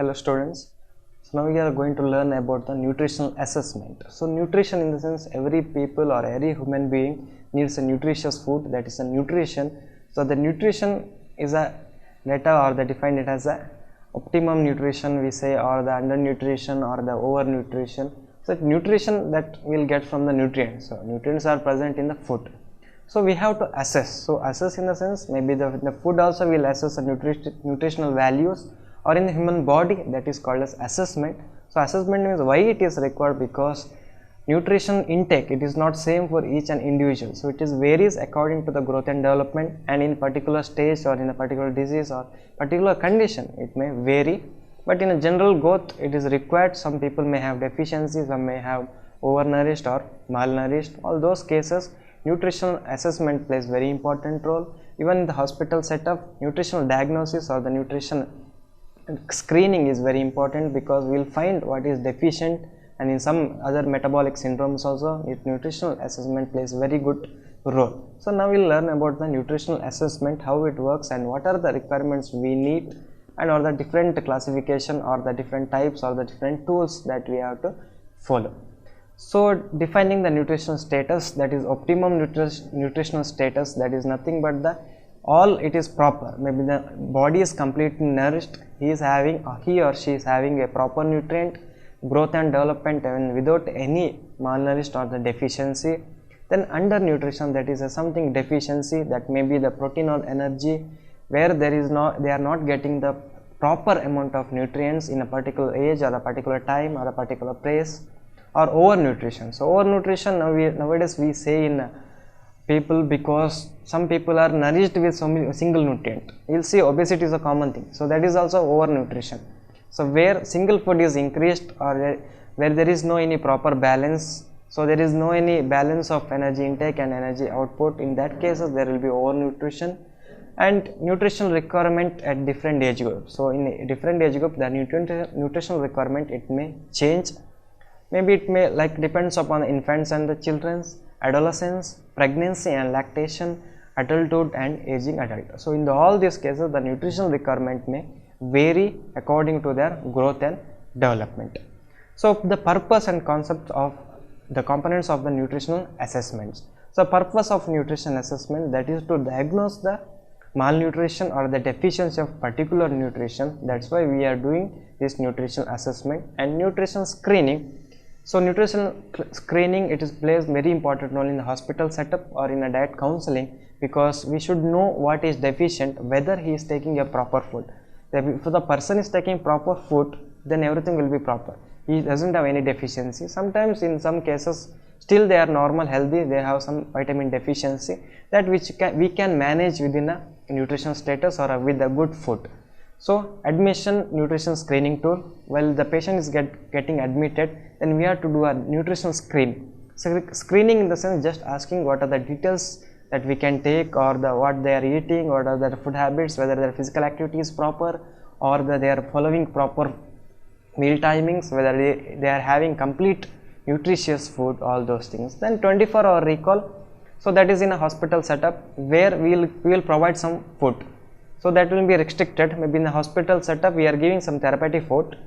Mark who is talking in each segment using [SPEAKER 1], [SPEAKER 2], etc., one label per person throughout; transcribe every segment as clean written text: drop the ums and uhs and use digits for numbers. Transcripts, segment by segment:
[SPEAKER 1] Hello students. So now we are going to learn about the nutritional assessment. So nutrition in the sense every people or every human being needs a nutritious food, that is a nutrition. So the nutrition is a data or the define it as a optimum nutrition we say, or the undernutrition or the overnutrition. So nutrition that we'll get from the nutrients. So nutrients are present in the food. So we have to assess. So assess in the sense maybe the food also will assess the nutritional values, or in the human body that is called as assessment. So assessment means why it is required, because nutrition intake it is not same for each and individual. So it is varies according to the growth and development, and in particular stage or in a particular disease or particular condition it may vary, but in a general growth it is required. Some people may have deficiencies, some may have overnourished or malnourished. All those cases nutritional assessment plays very important role. Even in the hospital setup, nutritional diagnosis or the nutrition screening is very important, because we will find what is deficient, and in some other metabolic syndromes also nutritional assessment plays very good role. So now we will learn about the nutritional assessment, how it works and what are the requirements we need, and or the different classification or the different types or the different tools that we have to follow. So defining the nutritional status, that is optimum nutritional status, that is nothing but the all it is proper. Maybe the body is completely nourished, he or she is having a proper nutrient growth and development, and without any malnourished or the deficiency. Then undernutrition, that is something deficiency, that may be the protein or energy, where they are not getting the proper amount of nutrients in a particular age or a particular time or a particular place. Or overnutrition. So overnutrition nowadays we say in people, because some people are nourished with single nutrient. You will see obesity is a common thing. So that is also overnutrition. So where single food is increased, or where there is no any proper balance, so there is no any balance of energy intake and energy output, in that cases there will be overnutrition. And nutritional requirement at different age groups. So in a different age group the nutritional requirement it may change. Maybe it may depends upon the infants and the children's, adolescence, pregnancy and lactation, adulthood and aging adult. So in all these cases the nutritional requirement may vary according to their growth and development. So the purpose and concept of the components of the nutritional assessments. So purpose of nutrition assessment, that is to diagnose the malnutrition or the deficiency of particular nutrition. That's why we are doing this nutritional assessment and nutrition screening. So nutritional screening it is plays very important role in the hospital setup or in a diet counseling, because we should know what is deficient, whether he is taking a proper food. If the person is taking proper food, then everything will be proper. He doesn't have any deficiency. Sometimes in some cases still they are normal healthy, they have some vitamin deficiency, that which we can manage within a nutrition status or with a good food. So admission nutrition screening tool, while the patient is getting admitted, then we have to do a nutritional screen. So screening in the sense just asking what are the details that we can take, or what they are eating, what are their food habits, whether their physical activity is proper, or they are following proper meal timings, whether they are having complete nutritious food, all those things. Then 24-hour recall. So that is in a hospital setup where we will provide some food. So that will be restricted. Maybe in the hospital setup we are giving some therapeutic food.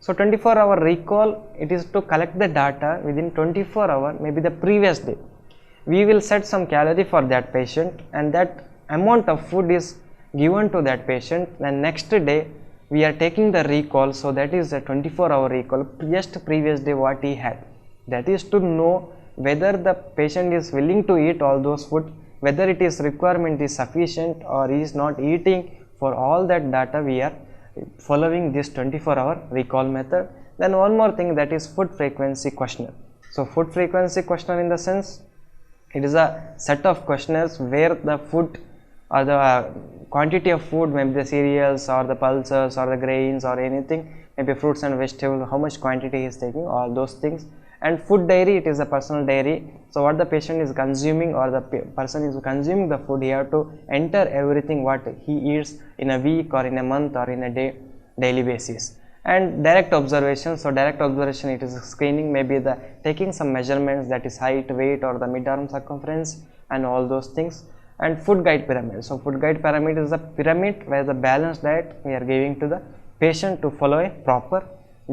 [SPEAKER 1] So 24-hour recall, it is to collect the data within 24 hours, maybe the previous day. We will set some calorie for that patient, and that amount of food is given to that patient, and next day we are taking the recall. So that is a 24-hour recall, just previous day what he had. That is to know whether the patient is willing to eat all those food, whether it is requirement is sufficient or he is not eating. For all that data we are following this 24-hour recall method. Then one more thing, that is food frequency questionnaire. So food frequency questionnaire in the sense it is a set of questionnaires where the food or the quantity of food, maybe the cereals or the pulses or the grains or anything, maybe fruits and vegetables, how much quantity he is taking, all those things. And food diary, it is a personal diary. So what the patient is consuming or the person is consuming the food, he have to enter everything what he eats in a week or in a month or in a daily basis. And direct observation. So direct observation, it is a screening, maybe the taking some measurements, that is height, weight or the mid-arm circumference and all those things. And food guide pyramid. So food guide pyramid is a pyramid where the balanced diet we are giving to the patient to follow a proper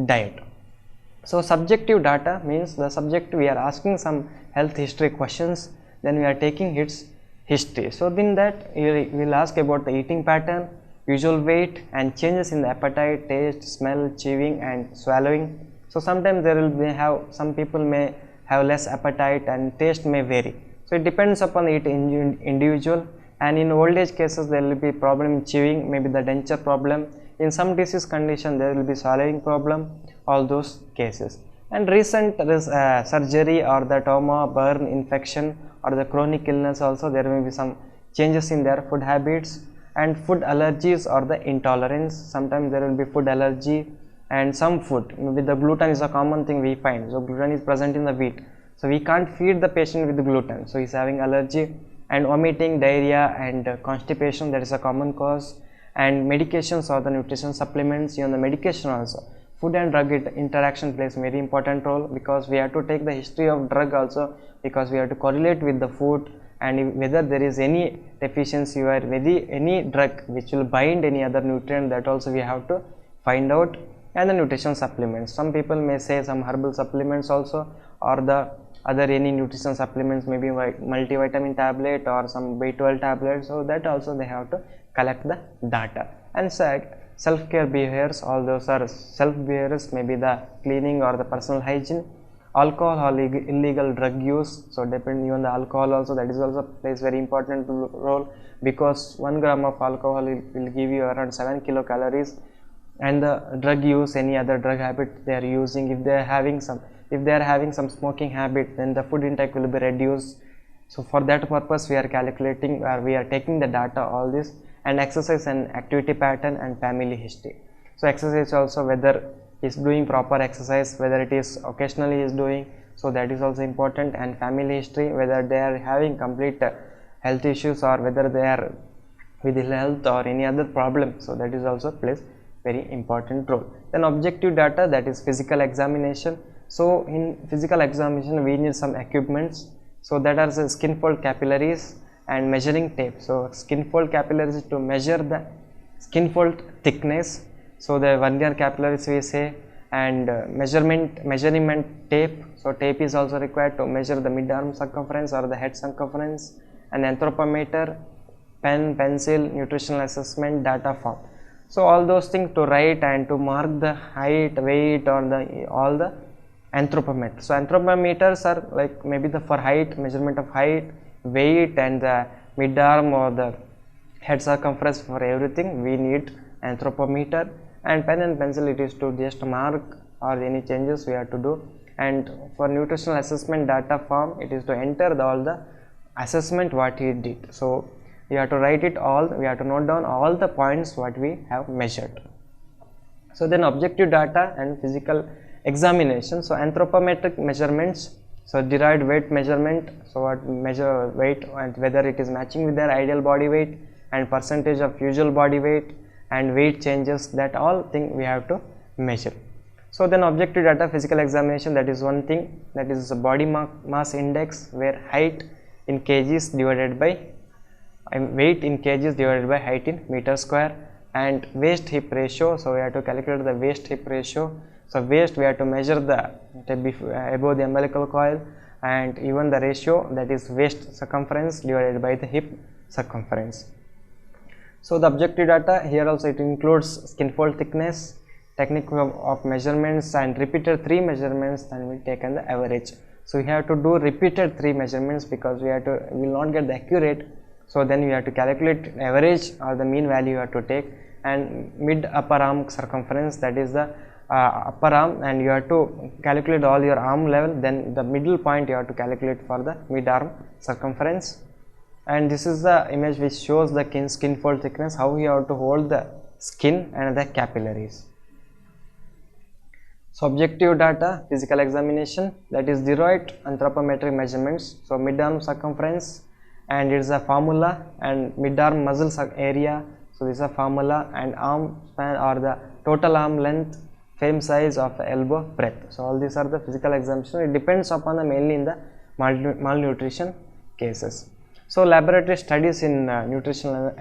[SPEAKER 1] diet. So subjective data means the subject, we are asking some health history questions, then we are taking its history. So in that we will ask about the eating pattern, usual weight, and changes in the appetite, taste, smell, chewing and swallowing. So sometimes there will be some people may have less appetite and taste may vary. So it depends upon each individual, and in old age cases there will be problem in chewing, maybe the denture problem. In some disease condition there will be swallowing problem, all those cases. And recent surgery or the trauma, burn, infection or the chronic illness also, there may be some changes in their food habits. And food allergies or the intolerance, sometimes there will be food allergy, and some food, maybe the gluten is a common thing we find. So gluten is present in the wheat, so we can't feed the patient with the gluten, so he is having allergy. And vomiting, diarrhea and constipation, that is a common cause. And medications or the nutrition supplements, even the medication also, food and drug interaction plays very important role, because we have to take the history of drug also, because we have to correlate with the food, and whether there is any deficiency or any drug which will bind any other nutrient, that also we have to find out. And the nutrition supplements, some people may say some herbal supplements also, or the other any nutrition supplements, maybe multivitamin tablet or some B12 tablet, so that also they have to collect the data. And self-care behaviors, all those are self behaviors, maybe the cleaning or the personal hygiene. Alcohol or illegal drug use, so depending on the alcohol also, that is also plays very important role, because 1 gram of alcohol will give you around 7 kilocalories. And the drug use, any other drug habit they are using, if they are having some smoking habit, then the food intake will be reduced. So for that purpose we are calculating, we are taking the data, all this. And exercise and activity pattern and family history. So exercise also, whether is doing proper exercise, whether it is occasionally is doing, so that is also important. And family history, whether they are having complete health issues or whether they are with ill health or any other problem, so that is also plays very important role. Then objective data, that is physical examination. So in physical examination we need some equipments, so that are the skin fold capillaries and measuring tape. So skin fold capillaries to measure the skin fold thickness, so the vernier capillaries we say, and measurement tape. So tape is also required to measure the mid-arm circumference or the head circumference. And anthropometer, pen, pencil, nutritional assessment, data form. So all those things to write and to mark the height, weight, or all the anthropometer. So anthropometers are like maybe the for height, measurement of height, weight, and the mid-arm or the head circumference. For everything we need anthropometer. And pen and pencil, it is to just mark or any changes we have to do. And for nutritional assessment data form, it is to enter all the assessment what he did. So we have to write it all, we have to note down all the points what we have measured. So then objective data and physical examination. So anthropometric measurements, so derived weight measurement, so what measure weight and whether it is matching with their ideal body weight, and percentage of usual body weight and weight changes, that all thing we have to measure. So then objective data, physical examination, that is one thing, that is the body mass index, where height in kgs divided by weight in kgs divided by height in meter square. And waist hip ratio, so we have to calculate the waist hip ratio. So waist we have to measure the above the umbilical coil, and even the ratio, that is waist circumference divided by the hip circumference. So the objective data here also, it includes skin fold thickness, technique of measurements, and repeated 3 measurements, then we taken the average. So we have to do repeated 3 measurements, because we will not get the accurate. So then we have to calculate average or the mean value you have to take. And mid upper arm circumference, that is the upper arm, and you have to calculate all your arm level, then the middle point you have to calculate for the mid arm circumference. And this is the image which shows the skin fold thickness, how you have to hold the skin and the capillaries. So objective data, physical examination, that is derived anthropometric measurements. So mid arm circumference, and it is a formula, and mid arm muscle area, so this is a formula, and arm span or the total arm length, frame size of elbow breadth. So all these are the physical examination. It depends upon the mainly in the malnutrition cases. So laboratory studies in nutritional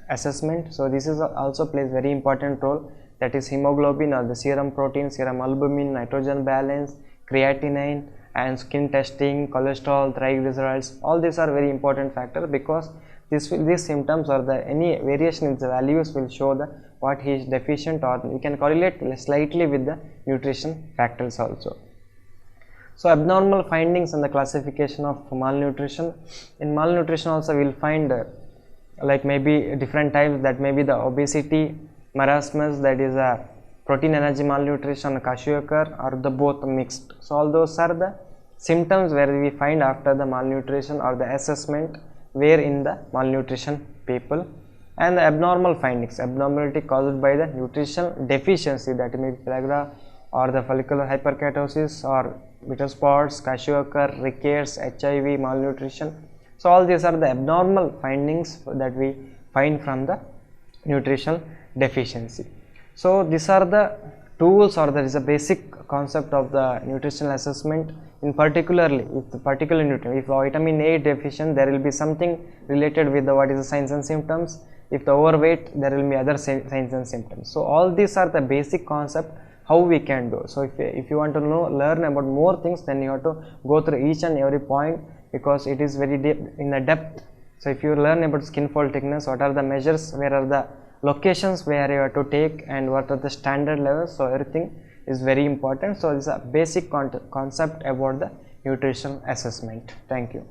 [SPEAKER 1] assessment, so this is also plays very important role, that is hemoglobin or the serum protein, serum albumin, nitrogen balance, creatinine, and skin testing, cholesterol, triglycerides. All these are very important factors, because these symptoms or the any variation in the values will show the what he is deficient, or we can correlate slightly with the nutrition factors also. So abnormal findings in the classification of malnutrition. In malnutrition also we will find like maybe different types, that may be the obesity, marasmus, that is a protein energy malnutrition, kwashiorkor, or the both mixed. So all those are the symptoms where we find after the malnutrition or the assessment where in the malnutrition people. And the abnormal findings, abnormality caused by the nutritional deficiency, that may be pellagra or the follicular hyperkeratosis or bitter spots, kwashiorkor, rickets, HIV, malnutrition. So all these are the abnormal findings that we find from the nutritional deficiency. So these are the tools, or there is a basic concept of the nutritional assessment. In particularly, if the particular nutrient, if vitamin A deficient, there will be something related with the what is the signs and symptoms. If the overweight, there will be other signs and symptoms. So all these are the basic concept how we can do. So if you want to learn about more things, then you have to go through each and every point, because it is very deep in the depth. So if you learn about skin fold thickness, what are the measures, where are the locations where you have to take, and what are the standard levels, so everything is very important. So this is a basic concept about the nutrition assessment. Thank you.